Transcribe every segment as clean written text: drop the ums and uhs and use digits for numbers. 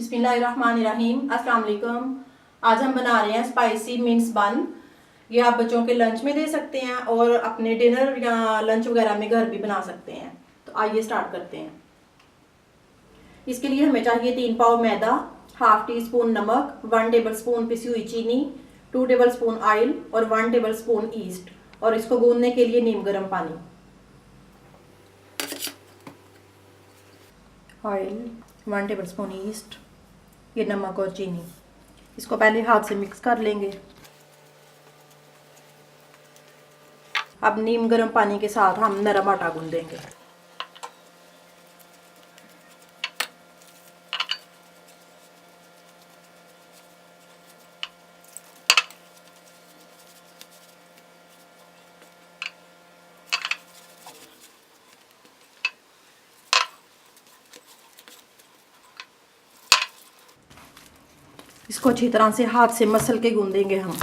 बिस्मिल्लाहिर्रहमानिर्रहीम। अस्सलाम वालेकुम। आज हम बना रहे हैं स्पाइसी मिंस बन। ये आप बच्चों के लंच में दे सकते हैं और अपने डिनर या लंच वगैरह में घर भी बना सकते हैं। तो आइए स्टार्ट करते हैं। इसके लिए हमें चाहिए 3 पाव मैदा, हाफ टी स्पून नमक, 1 टेबल स्पून पिसी हुई चीनी, 2 टेबल स्पून ऑयल और 1 टेबल स्पून ईस्ट। और इसको गूंदने के लिए नीम गर्म पानी। ऑयल, 1 टेबल स्पून ईस्ट, ये नमक और चीनी। इसको पहले हाथ से मिक्स कर लेंगे। अब नीम गर्म पानी के साथ हम नरम आटा गूंदेंगे। इसको अच्छी तरह से हाथ से मसल के गूंदेंगे हम।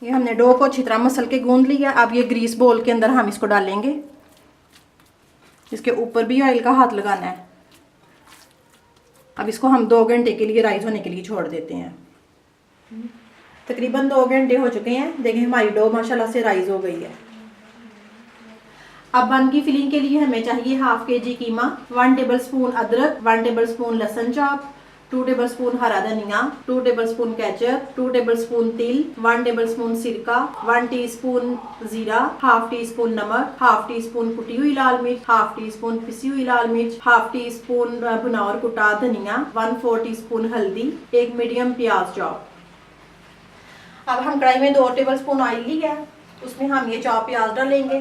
ये हमने डो को अच्छी तरह मसल के गूंद लिया। अब ये ग्रीस बोल के अंदर हम इसको डालेंगे। इसके ऊपर भी ऑयल का हाथ लगाना है। अब इसको हम 2 घंटे के लिए राइस होने के लिए छोड़ देते हैं। तकरीबन 2 घंटे हो चुके हैं। देखें हमारी डो माशाल्लाह से राइस हो गई है। अब बन की फिलिंग के लिए हमें चाहिए हाफ केजी कीमा, 1 टेबल स्पून अदरक, 1 टेबल स्पून लहसुन चॉप, 2 टेबल स्पून हरा धनिया, 2 table spoon ketchup, 2 table spoon तिल, 1 टेबल स्पून सिरका, 1 टीस्पून जीरा, हाफ टी स्पून नमक, हाफ टी स्पून कुटी हुई लाल मिर्च, हाफ टी स्पून पिसी हुई लाल मिर्च, हाफ टी स्पून भुना और कुटा धनिया, 1/4 टी स्पून हल्दी, एक मीडियम प्याज चॉप। अब हम कढ़ाई में 2 टेबल स्पून ऑयल लिया है। उसमें हम ये चॉप प्याज डालेंगे।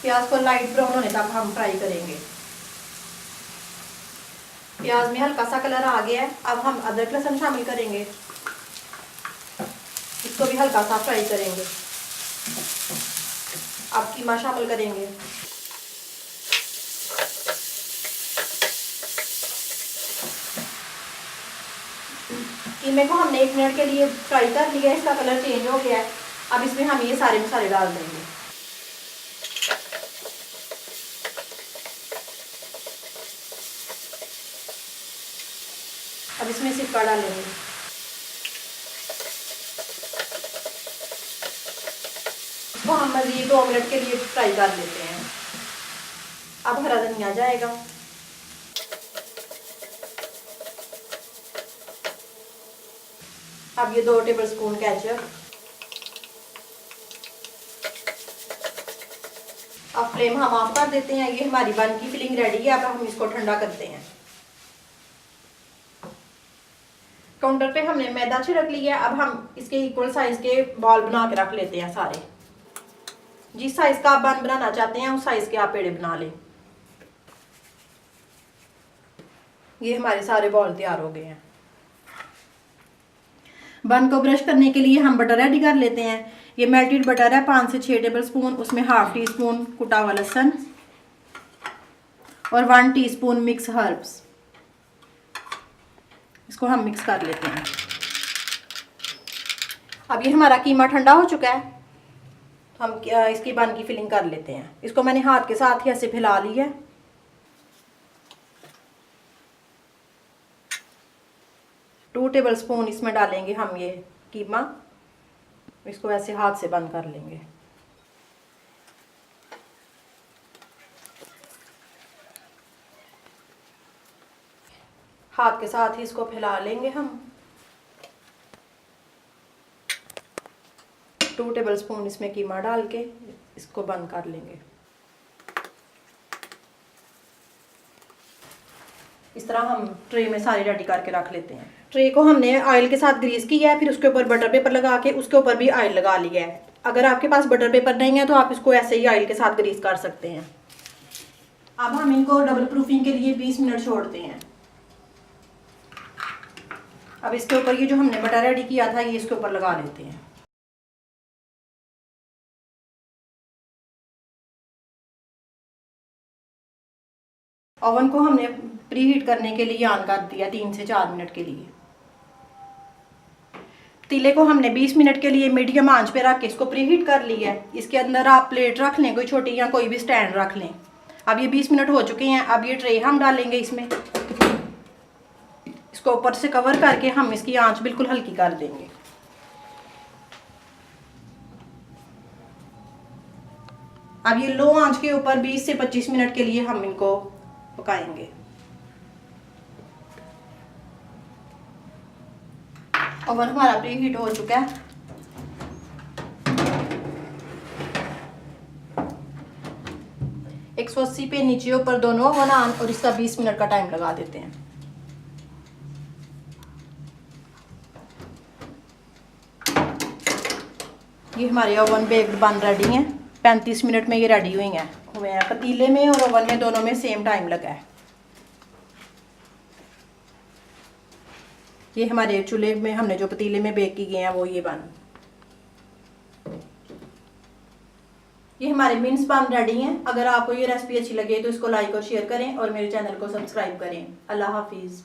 प्याज को लाइट ब्राउन होने तक हम फ्राई करेंगे। प्याज में हल्का सा कलर आ गया है। अब हम अदरक लहसुन शामिल करेंगे। इसको भी हल्का सा फ्राई करेंगे। अब कीमा शामिल करेंगे। कीमे को हमने 1 मिनट के लिए फ्राई कर लिया है। इसका कलर चेंज हो गया है। अब इसमें हम ये सारे मसाले डाल देंगे। अब इसमें सिरका डालेंगे। इसको हम मज़ीद 2 मिनट के लिए फ्राई कर लेते हैं। अब हरा धनिया जाएगा। अब ये 2 टेबल स्पून केचप। अब फ्लेम हम ऑफ कर देते हैं। ये हमारी बन की फिलिंग रेडी है। अब हम इसको ठंडा करते हैं। काउंटर पे हमने मैदा छिड़क लिया। अब हम इसके इक्वल साइज के बॉल बना के रख लेते हैं सारे। जिस साइज का आप बन बनाना चाहते हैं उस साइज के आप पेड़े बना लें। ये हमारे सारे बॉल तैयार हो गए हैं। बन को ब्रश करने के लिए हम बटर रेडी कर लेते हैं। ये मेल्टेड बटर है 5 से 6 टेबल स्पून। उसमें हाफ टी स्पून कुटा हुआ लहसुन और 1 टीस्पून मिक्स हर्ब्स। इसको हम मिक्स कर लेते हैं। अब ये हमारा कीमा ठंडा हो चुका है। हम इसकी बन की फिलिंग कर लेते हैं। इसको मैंने हाथ के साथ ही ऐसे फैला लिया है। टू टेबल स्पून इसमें डालेंगे हम ये कीमा। इसको ऐसे हाथ से बंद कर लेंगे। हाथ के साथ ही इसको फैला लेंगे हम। 2 टेबल स्पून इसमें कीमा डाल के इसको बंद कर लेंगे। इस तरह हम ट्रे में सारी रेडी करके रख लेते हैं। ट्रे को हमने ऑयल के साथ ग्रीस किया है। फिर उसके ऊपर बटर पेपर लगा के उसके ऊपर भी ऑयल लगा लिया है। अगर आपके पास बटर पेपर नहीं है तो आप इसको ऐसे ही ऑयल के साथ ग्रीस कर सकते हैं। अब हम इनको डबल प्रूफिंग के लिए 20 मिनट छोड़ते हैं। अब इसके ऊपर ये जो हमने बटर रेडी किया था ये इसके ऊपर लगा लेते हैं। ओवन को हमने प्री हीट करने के लिए ऑन कर दिया 3 से 4 मिनट के लिए। पतीले को हमने 20 मिनट के लिए मीडियम आंच पे रख के इसको प्री हीट कर लिया है। इसके अंदर आप प्लेट रख लें, कोई छोटी या कोई भी स्टैंड रख लें। अब ये 20 मिनट हो चुके हैं। अब ये ट्रे हम डालेंगे इसमें, इसको ऊपर से कवर करके हम इसकी आंच बिल्कुल हल्की कर देंगे। अब ये लो आंच के ऊपर 20 से 25 मिनट के लिए हम इनको पकाएंगे। ओवन हमारा प्री हीट हो चुका है। एक 180 पे नीचे ऊपर दोनों ओवन ऑन और इसका 20 मिनट का टाइम लगा देते हैं। ये हमारे ओवन बेक्ड बन रेडी हैं। 35 मिनट में ये रेडी हुए हैं। पतीले में और ओवन में दोनों में सेम टाइम लगा है। ये हमारे चूल्हे में हमने जो पतीले में बेक किए हैं वो ये हमारे मिन्स बन रेडी हैं। अगर आपको ये रेसिपी अच्छी लगे तो इसको लाइक और शेयर करें और मेरे चैनल को सब्सक्राइब करें। अल्लाह हाफिज़।